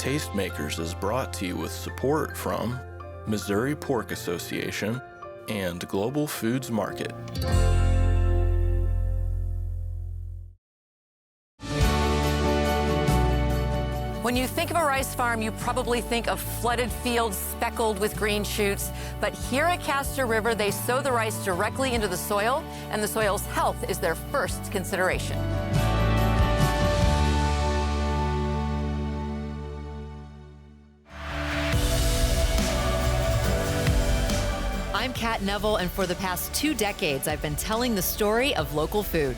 Tastemakers is brought to you with support from Missouri Pork Association and Global Foods Market. When you think of a rice farm, you probably think of flooded fields speckled with green shoots. But here at Castor River, they sow the rice directly into the soil, and the soil's health is their first consideration. I'm Kat Neville, and for the past 2 decades, I've been telling the story of local food.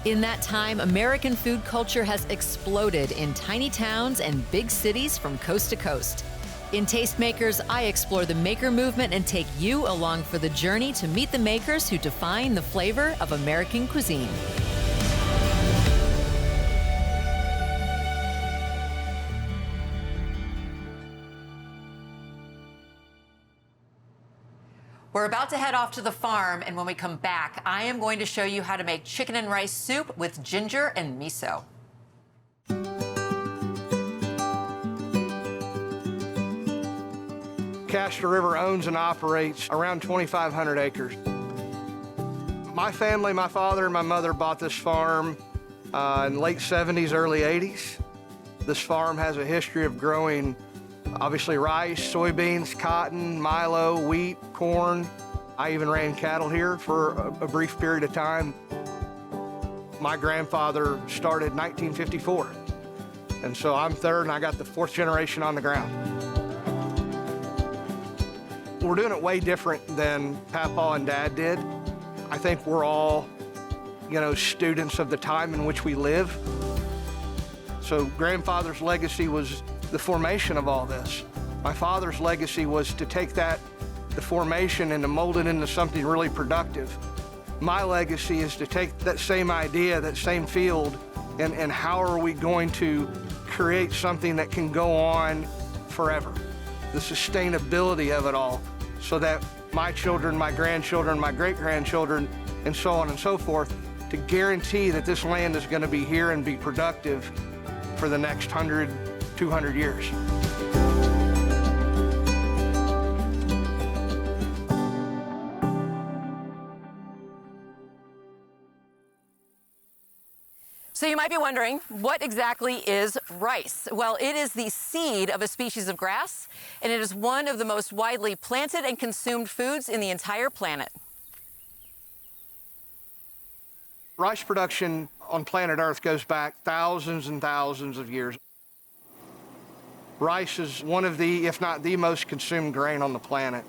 In that time, American food culture has exploded in tiny towns and big cities from coast to coast. In Tastemakers, I explore the maker movement and take you along for the journey to meet the makers who define the flavor of American cuisine. We're about to head off to the farm, and when we come back, I am going to show you how to make chicken and rice soup with ginger and miso. Castor River owns and operates around 2,500 acres. My family, my father and my mother bought this farm in late 70s, early 80s. This farm has a history of growing obviously rice, soybeans, cotton, milo, wheat, corn. I even ran cattle here for a brief period of time. My grandfather started in 1954. And so I'm third, and I got the 4th generation on the ground. We're doing it way different than Papa and Dad did. I think we're all, students of the time in which we live. So grandfather's legacy was the formation of all this. My father's legacy was to take the formation and to mold it into something really productive. My legacy is to take that same idea, that same field, and how are we going to create something that can go on forever? The sustainability of it all, so that my children, my grandchildren, my great-grandchildren, and so on and so forth, to guarantee that this land is going to be here and be productive for the next 100, 200 years. So you might be wondering, what exactly is rice? Well, it is the seed of a species of grass, and it is one of the most widely planted and consumed foods in the entire planet. Rice production on planet Earth goes back thousands and thousands of years. Rice is one of the, if not the most consumed grain on the planet.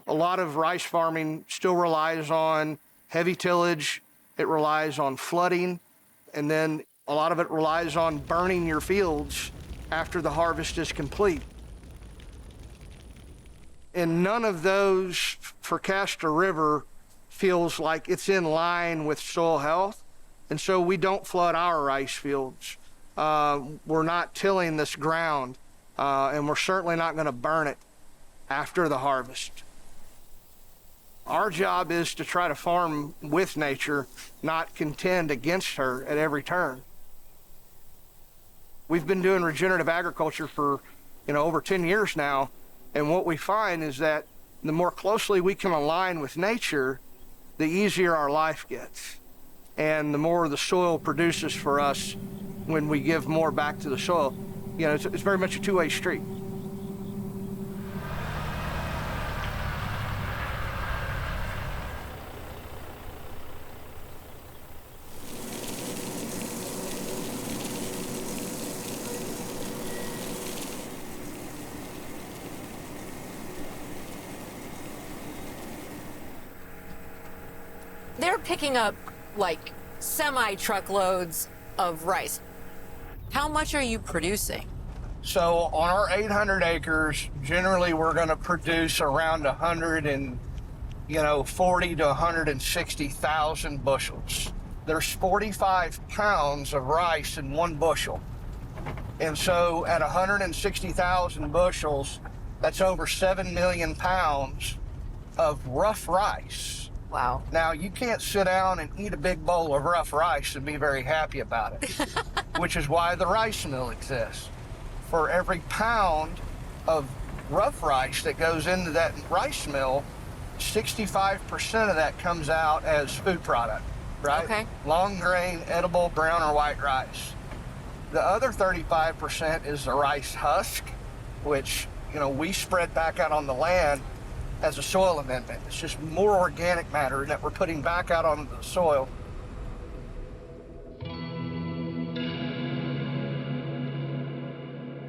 A lot of rice farming still relies on heavy tillage, it relies on flooding, and then a lot of it relies on burning your fields after the harvest is complete. And none of those for Castor River feels like it's in line with soil health, and so we don't flood our rice fields. We're not tilling this ground, and we're certainly not going to burn it after the harvest. Our job is to try to farm with nature, not contend against her at every turn. We've been doing regenerative agriculture for, over 10 years now, and what we find is that the more closely we can align with nature, the easier our life gets, and the more the soil produces for us when we give more back to the soil. It's very much a two-way street. They're picking up like semi-truckloads of rice. How much are you producing? So on our 800 acres, generally we're going to produce around 140 to 160,000 bushels. There's 45 pounds of rice in 1 bushel. And so at 160,000 bushels, that's over 7 million pounds of rough rice. Wow. Now, you can't sit down and eat a big bowl of rough rice and be very happy about it, which is why the rice mill exists. for every pound of rough rice that goes into that rice mill, 65% of that comes out as food product, right? Okay. Long grain, edible, brown or white rice. The other 35% is the rice husk, which, we spread back out on the land as a soil amendment. It's just more organic matter that we're putting back out onto the soil.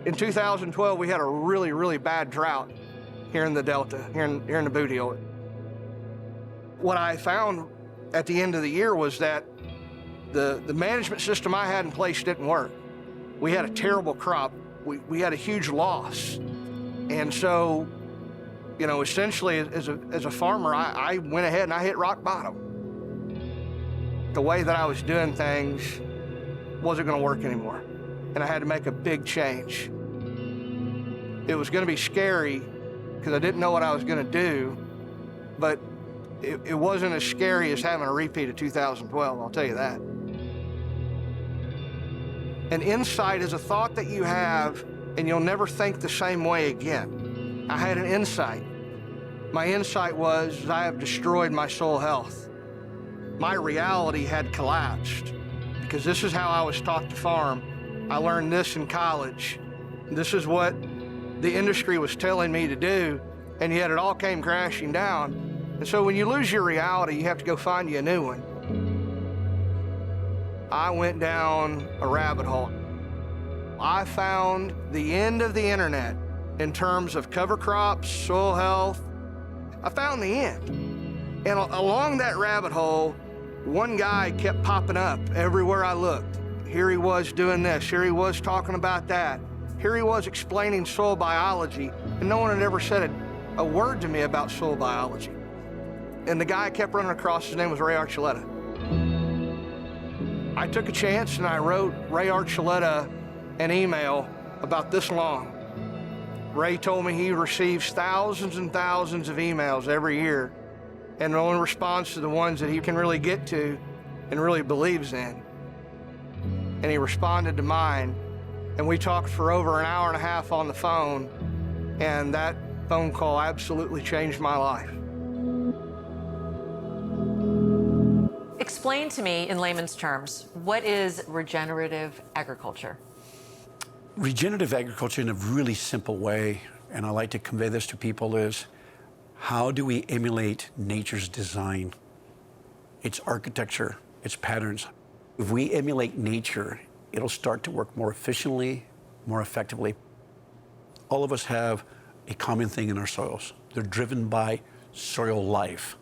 In 2012, we had a really, really bad drought here in the Delta, here in the Boot Heel. What I found at the end of the year was that the management system I had in place didn't work. We had a terrible crop. We had a huge loss. And so, essentially as a farmer, I went ahead and I hit rock bottom. The way that I was doing things wasn't gonna work anymore. And I had to make a big change. It was gonna be scary because I didn't know what I was gonna do, but it wasn't as scary as having a repeat of 2012, I'll tell you that. An insight is a thought that you have and you'll never think the same way again. I had an insight. My insight was I have destroyed my soil health. My reality had collapsed because this is how I was taught to farm. I learned this in college. This is what the industry was telling me to do, and yet it all came crashing down. And so when you lose your reality, you have to go find you a new one. I went down a rabbit hole. I found the end of the internet in terms of cover crops, soil health. I found the end. And along that rabbit hole, one guy kept popping up everywhere I looked. Here he was doing this, here he was talking about that. Here he was explaining soil biology, and no one had ever said a word to me about soil biology. And the guy I kept running across, his name was Ray Archuleta. I took a chance and I wrote Ray Archuleta an email about this long. Ray told me he receives thousands and thousands of emails every year and only responds to the ones that he can really get to and really believes in. And he responded to mine, and we talked for over an hour and a half on the phone, and that phone call absolutely changed my life. Explain to me in layman's terms, what is regenerative agriculture? Regenerative agriculture in a really simple way, and I like to convey this to people, is how do we emulate nature's design, its architecture, its patterns? If we emulate nature, it'll start to work more efficiently, more effectively. All of us have a common thing in our soils. They're driven by soil life,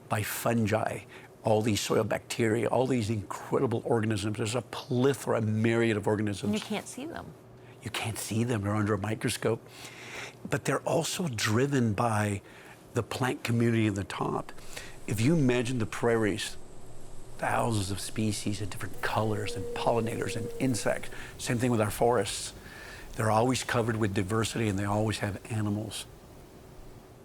by fungi, all these soil bacteria, all these incredible organisms. There's a plethora, a myriad of organisms. And you can't see them. You can't see them, they're under a microscope. But they're also driven by the plant community at the top. If you imagine the prairies, thousands of species of different colors and pollinators and insects. Same thing with our forests. They're always covered with diversity and they always have animals.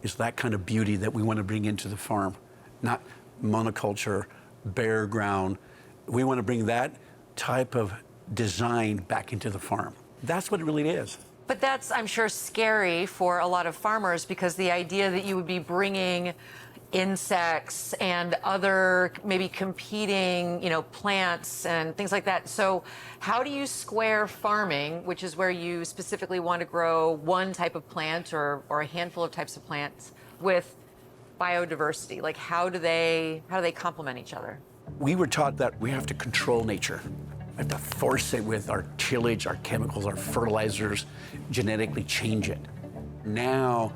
It's that kind of beauty that we want to bring into the farm, not monoculture, bare ground. We want to bring that type of design back into the farm. That's what it really is. But that's, I'm sure, scary for a lot of farmers because the idea that you would be bringing insects and other maybe competing, plants and things like that. So how do you square farming, which is where you specifically want to grow one type of plant or a handful of types of plants, with biodiversity? Like how do they complement each other? We were taught that we have to control nature. We have to force it with our tillage, our chemicals, our fertilizers, genetically change it. Now,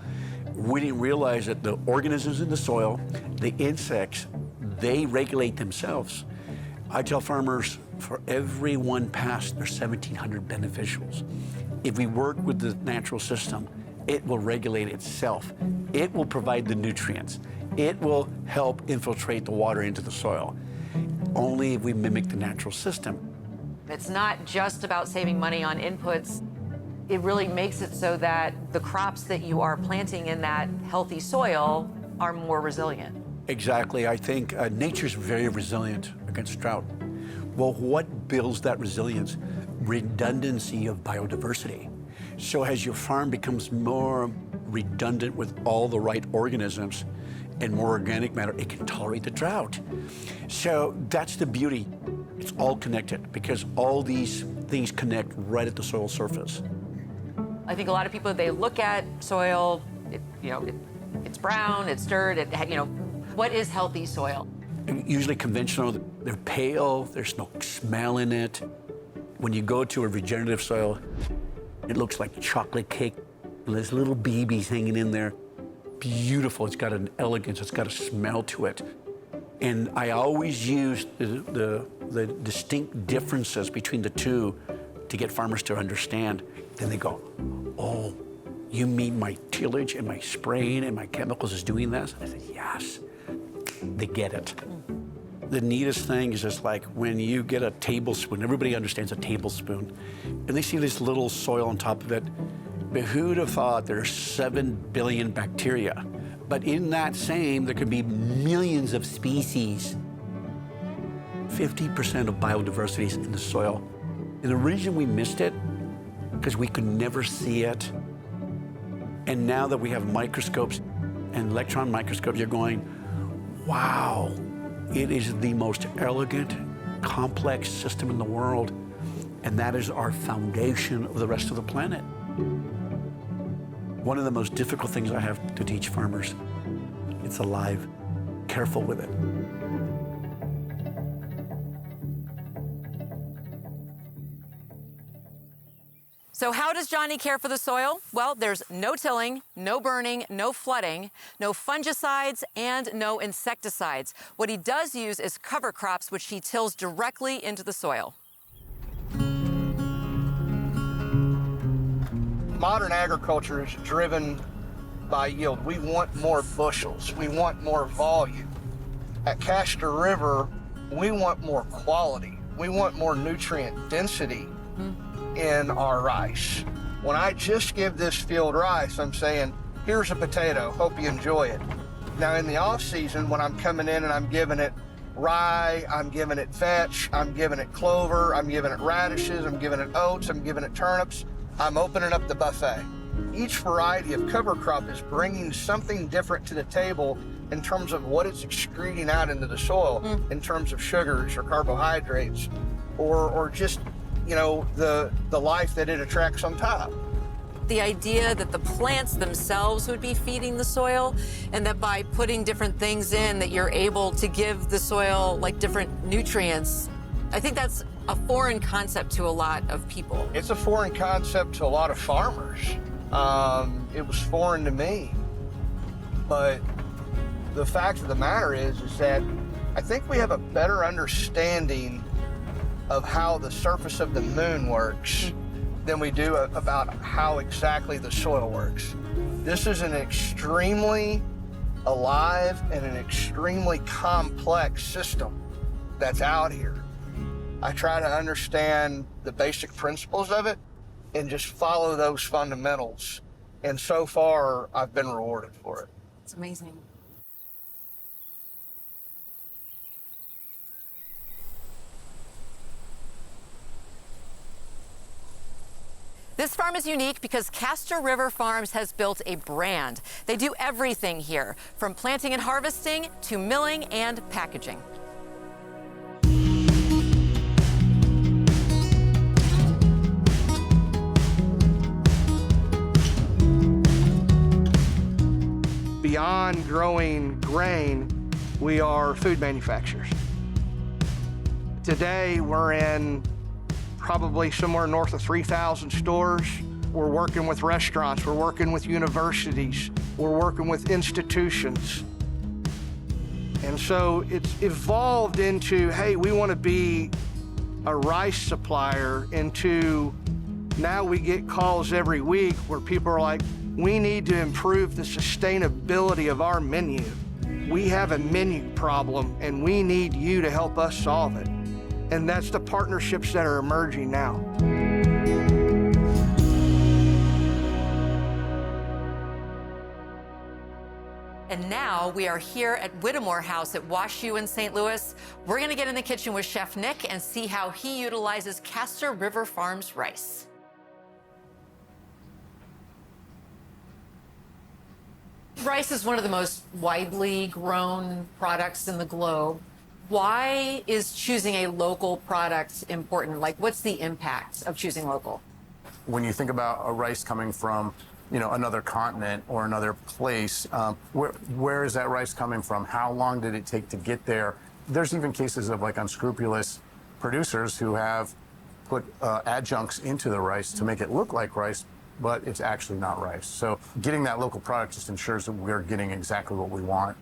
we didn't realize that the organisms in the soil, the insects, they regulate themselves. I tell farmers, for every one pest, there's 1,700 beneficials. If we work with the natural system, it will regulate itself. It will provide the nutrients. It will help infiltrate the water into the soil. Only if we mimic the natural system. It's not just about saving money on inputs. It really makes it so that the crops that you are planting in that healthy soil are more resilient. Exactly. I think nature's very resilient against drought. Well, what builds that resilience? redundancy of biodiversity. So as your farm becomes more redundant with all the right organisms and more organic matter, it can tolerate the drought. So that's the beauty. It's all connected because all these things connect right at the soil surface. I think a lot of people, they look at soil, it's brown, it's dirt, what is healthy soil? Usually conventional, they're pale, there's no smell in it. When you go to a regenerative soil, it looks like chocolate cake. There's little babies hanging in there. Beautiful, it's got an elegance, it's got a smell to it. And I always use the distinct differences between the two to get farmers to understand. Then they go, oh, you mean my tillage and my spraying and my chemicals is doing this? I said, yes. They get it. The neatest thing is just like when you get a tablespoon, everybody understands a tablespoon, and they see this little soil on top of it. But who'd have thought there's 7 billion bacteria? But in that same, there could be millions of species. 50% of biodiversity is in the soil. And the reason we missed it, because we could never see it. And now that we have microscopes and electron microscopes, you're going, wow, it is the most elegant, complex system in the world. And that is our foundation of the rest of the planet. One of the most difficult things I have to teach farmers, it's alive. Careful with it. So how does Johnny care for the soil? Well, there's no tilling, no burning, no flooding, no fungicides, and no insecticides. What he does use is cover crops, which he tills directly into the soil. Modern agriculture is driven by yield. We want more bushels. We want more volume. At Castor River, we want more quality. We want more nutrient density in our rice. When I just give this field rice, I'm saying, here's a potato, hope you enjoy it. Now in the off season, when I'm coming in and I'm giving it rye, I'm giving it vetch, I'm giving it clover, I'm giving it radishes, I'm giving it oats, I'm giving it turnips, I'm opening up the buffet. Each variety of cover crop is bringing something different to the table in terms of what it's excreting out into the soil, in terms of sugars or carbohydrates, or just, the life that it attracts on top. The idea that the plants themselves would be feeding the soil, and that by putting different things in that you're able to give the soil like different nutrients, I think that's a foreign concept to a lot of people. It's a foreign concept to a lot of farmers. It was foreign to me. But the fact of the matter is that I think we have a better understanding of how the surface of the moon works than we do about how exactly the soil works. This is an extremely alive and an extremely complex system that's out here. I try to understand the basic principles of it and just follow those fundamentals. And so far, I've been rewarded for it. It's amazing. This farm is unique because Castor River Farms has built a brand. They do everything here, from planting and harvesting to milling and packaging. Beyond growing grain, we are food manufacturers. Today, we're in probably somewhere north of 3,000 stores. We're working with restaurants, we're working with universities, we're working with institutions. And so it's evolved into, hey, we want to be a rice supplier, into now we get calls every week where people are like, we need to improve the sustainability of our menu. We have a menu problem and we need you to help us solve it. And that's the partnerships that are emerging now. And now we are here at Whittemore House at WashU in St. Louis. We're gonna get in the kitchen with Chef Nick and see how he utilizes Castor River Farms rice. Rice is one of the most widely grown products in the globe. Why is choosing a local product important? Like, what's the impact of choosing local? When you think about a rice coming from, another continent or another place, where is that rice coming from? How long did it take to get there? There's even cases of like unscrupulous producers who have put adjuncts into the rice to make it look like rice, but it's actually not rice. So getting that local product just ensures that we're getting exactly what we want.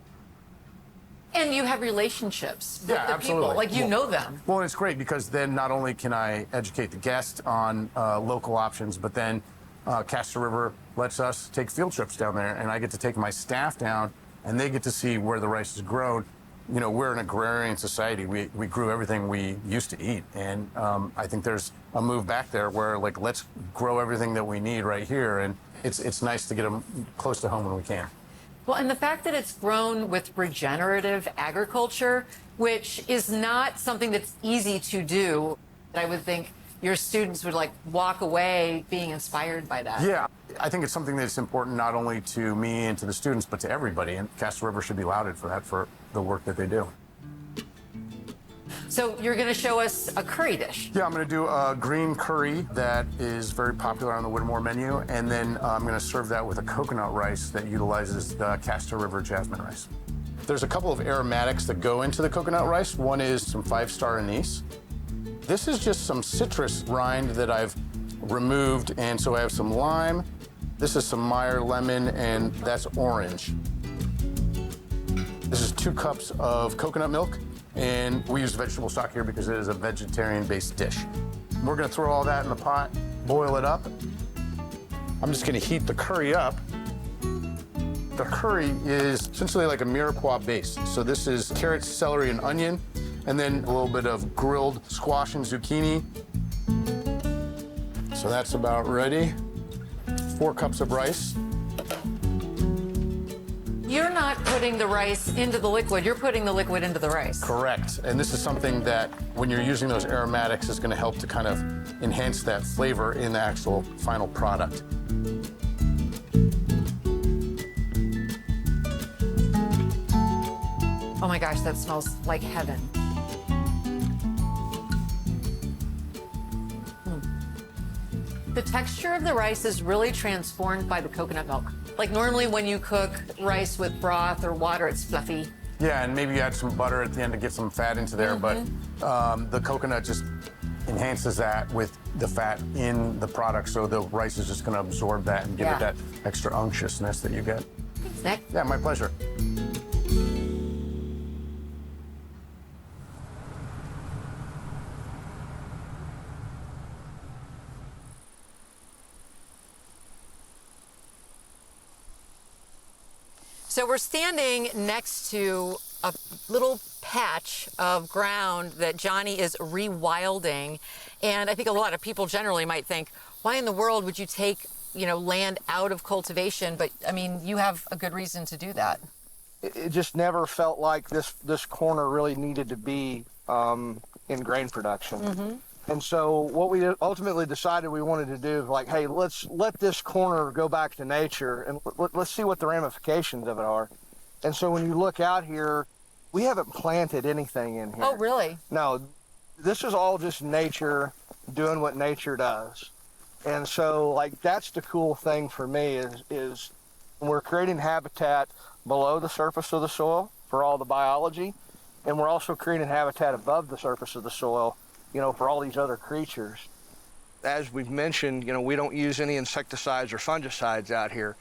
And you have relationships with the absolutely. people, like you know them. Well, it's great because then not only can I educate the guest on local options, but then Castor River lets us take field trips down there, and I get to take my staff down, and they get to see where the rice is grown. We're an agrarian society. We grew everything we used to eat, and I think there's a move back there where, like, let's grow everything that we need right here, and it's nice to get them close to home when we can. Well, and the fact that it's grown with regenerative agriculture, which is not something that's easy to do, I would think your students would like walk away being inspired by that. Yeah, I think it's something that's important not only to me and to the students, but to everybody. And Castor River should be lauded for that, for the work that they do. So you're going to show us a curry dish. Yeah, I'm going to do a green curry that is very popular on the Whittemore menu, and then I'm going to serve that with a coconut rice that utilizes the Castor River jasmine rice. There's a couple of aromatics that go into the coconut rice. One is some 5-star anise. This is just some citrus rind that I've removed, and so I have some lime. This is some Meyer lemon, and that's orange. This is 2 cups of coconut milk, and we use vegetable stock here because it is a vegetarian-based dish. We're gonna throw all that in the pot, boil it up. I'm just gonna heat the curry up. The curry is essentially like a mirepoix base. So this is carrots, celery, and onion, and then a little bit of grilled squash and zucchini. So that's about ready. 4 cups of rice. You're not putting the rice into the liquid, you're putting the liquid into the rice. Correct. And this is something that, when you're using those aromatics, is going to help to kind of enhance that flavor in the actual final product. Oh my gosh, that smells like heaven. The texture of the rice is really transformed by the coconut milk. Like normally when you cook rice with broth or water, it's fluffy. Yeah, and maybe you add some butter at the end to get some fat into there, but the coconut just enhances that with the fat in the product, so the rice is just going to absorb that and give it that extra unctuousness that you get. Thanks, Nick. Yeah, my pleasure. So we're standing next to a little patch of ground that Johnny is rewilding. And I think a lot of people generally might think, why in the world would you take, land out of cultivation? But I mean, you have a good reason to do that. It just never felt like this corner really needed to be in grain production. And so what we ultimately decided we wanted to do is like, hey, let's let this corner go back to nature and let's see what the ramifications of it are. And so when you look out here, we haven't planted anything in here. Oh, really? No, this is all just nature doing what nature does. And so like that's the cool thing for me is we're creating habitat below the surface of the soil for all the biology, and we're also creating habitat above the surface of the soil, for all these other creatures. As we've mentioned, we don't use any insecticides or fungicides out here.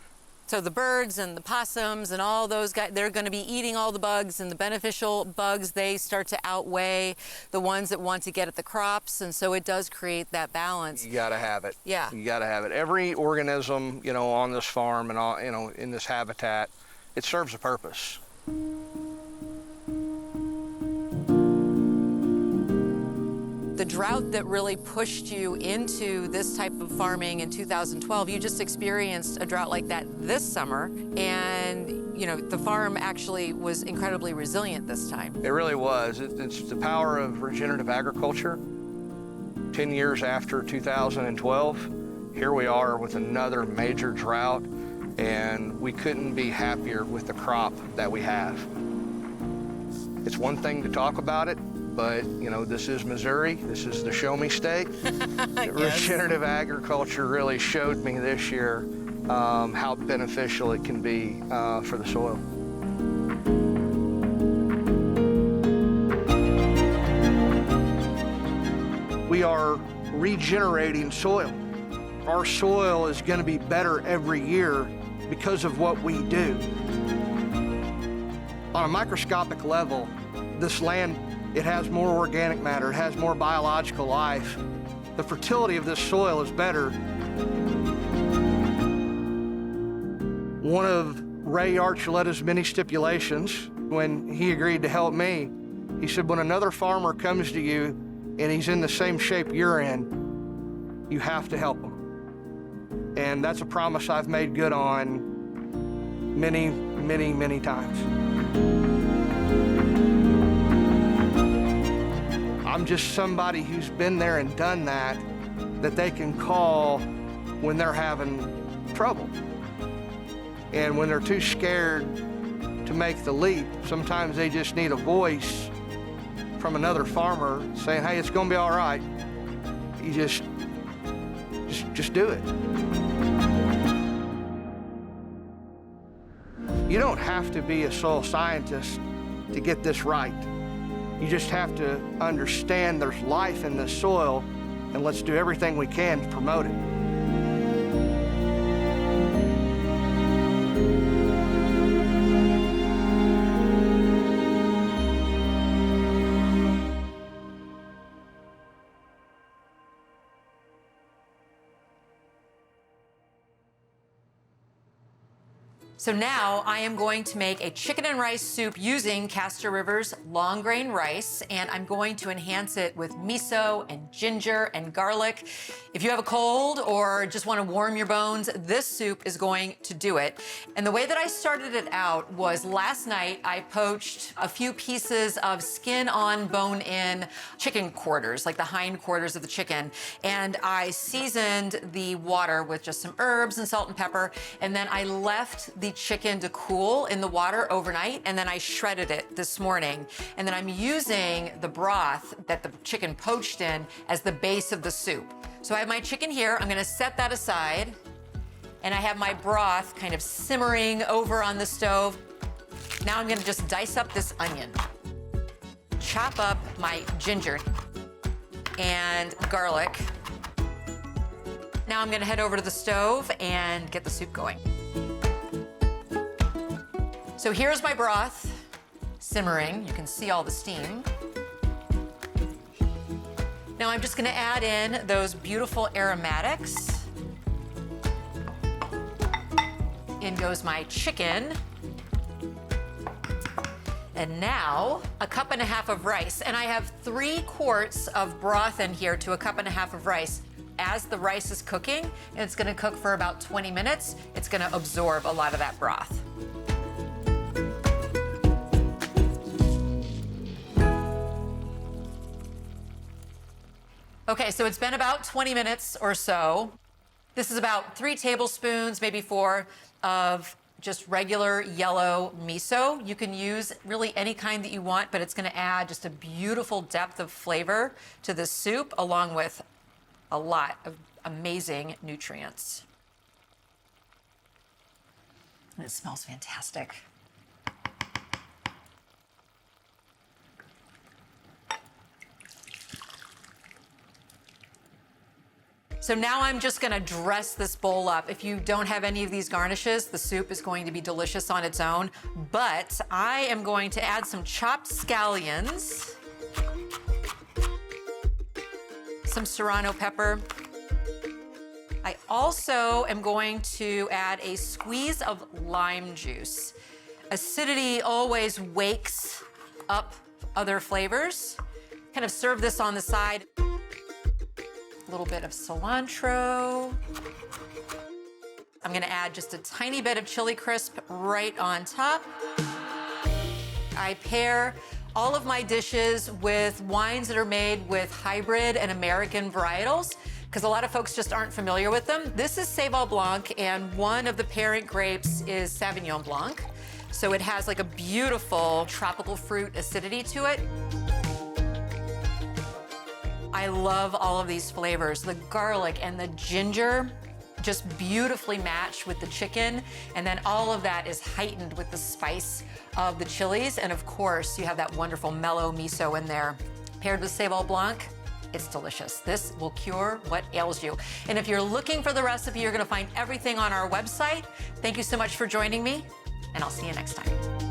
So the birds and the possums and all those guys, they're going to be eating all the bugs, and the beneficial bugs, they start to outweigh the ones that want to get at the crops, and so it does create that balance. You got to have it. Yeah. You got to have it. Every organism, on this farm and all, in this habitat, it serves a purpose. The drought that really pushed you into this type of farming in 2012, you just experienced a drought like that this summer, and you know, the farm actually was incredibly resilient this time. It really was. It's the power of regenerative agriculture. 10 years after 2012, here we are with another major drought, and we couldn't be happier with the crop that we have. It's one thing to talk about it, but, you know, this is Missouri. This is the show me state. Yes. Regenerative agriculture really showed me this year how beneficial it can be for the soil. We are regenerating soil. Our soil is going to be better every year because of what we do. On a microscopic level, this land, it has more organic matter, it has more biological life. The fertility of this soil is better. One of Ray Archuletta's many stipulations, when he agreed to help me, he said, when another farmer comes to you and he's in the same shape you're in, you have to help him. And that's a promise I've made good on many, many, many times. I'm just somebody who's been there and done that they can call when they're having trouble. And when they're too scared to make the leap, sometimes they just need a voice from another farmer saying, hey, it's gonna be all right. You just do it. You don't have to be a soil scientist to get this right. You just have to understand there's life in this soil, and let's do everything we can to promote it. So now I am going to make a chicken and rice soup using Castor River's long grain rice, and I'm going to enhance it with miso and ginger and garlic. If you have a cold or just want to warm your bones, this soup is going to do it. And the way that I started it out was last night I poached a few pieces of skin on, bone in chicken quarters, like the hind quarters of the chicken, and I seasoned the water with just some herbs and salt and pepper, and then I left the chicken to cool in the water overnight, and then I shredded it this morning. And then I'm using the broth that the chicken poached in as the base of the soup. So I have my chicken here, I'm gonna set that aside, and I have my broth kind of simmering over on the stove. Now I'm gonna just dice up this onion, chop up my ginger and garlic. Now I'm gonna head over to the stove and get the soup going. So here's my broth simmering. You can see all the steam. Now I'm just gonna add in those beautiful aromatics. In goes my chicken. And now, 1.5 cups of rice. And I have 3 quarts of broth in here to 1.5 cups of rice. As the rice is cooking, and it's gonna cook for about 20 minutes, it's gonna absorb a lot of that broth. Okay, so it's been about 20 minutes or so. This is about 3 tablespoons, maybe 4, of just regular yellow miso. You can use really any kind that you want, but it's gonna add just a beautiful depth of flavor to this soup, along with a lot of amazing nutrients. And it smells fantastic. So now I'm just gonna dress this bowl up. If you don't have any of these garnishes, the soup is going to be delicious on its own, but I am going to add some chopped scallions, some serrano pepper. I also am going to add a squeeze of lime juice. Acidity always wakes up other flavors. Kind of serve this on the side. A little bit of cilantro. I'm gonna add just a tiny bit of chili crisp right on top. I pair all of my dishes with wines that are made with hybrid and American varietals, because a lot of folks just aren't familiar with them. This is Seyval Blanc, and one of the parent grapes is Sauvignon Blanc. So it has like a beautiful tropical fruit acidity to it. I love all of these flavors. The garlic and the ginger just beautifully match with the chicken, and then all of that is heightened with the spice of the chilies, and of course you have that wonderful mellow miso in there. Paired with Seyval Blanc, it's delicious. This will cure what ails you. And if you're looking for the recipe, you're gonna find everything on our website. Thank you so much for joining me, and I'll see you next time.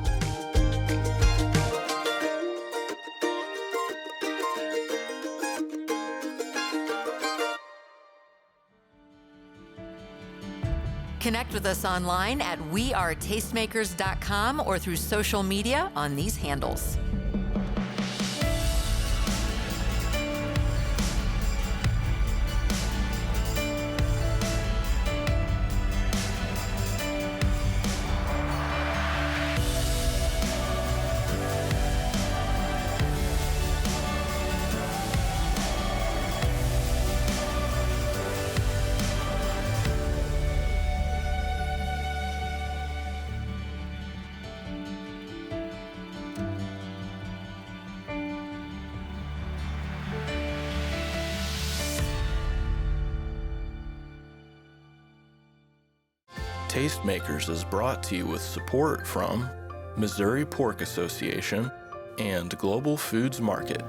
Connect with us online at wearetastemakers.com or through social media on these handles. Tastemakers is brought to you with support from Missouri Pork Association and Global Foods Market.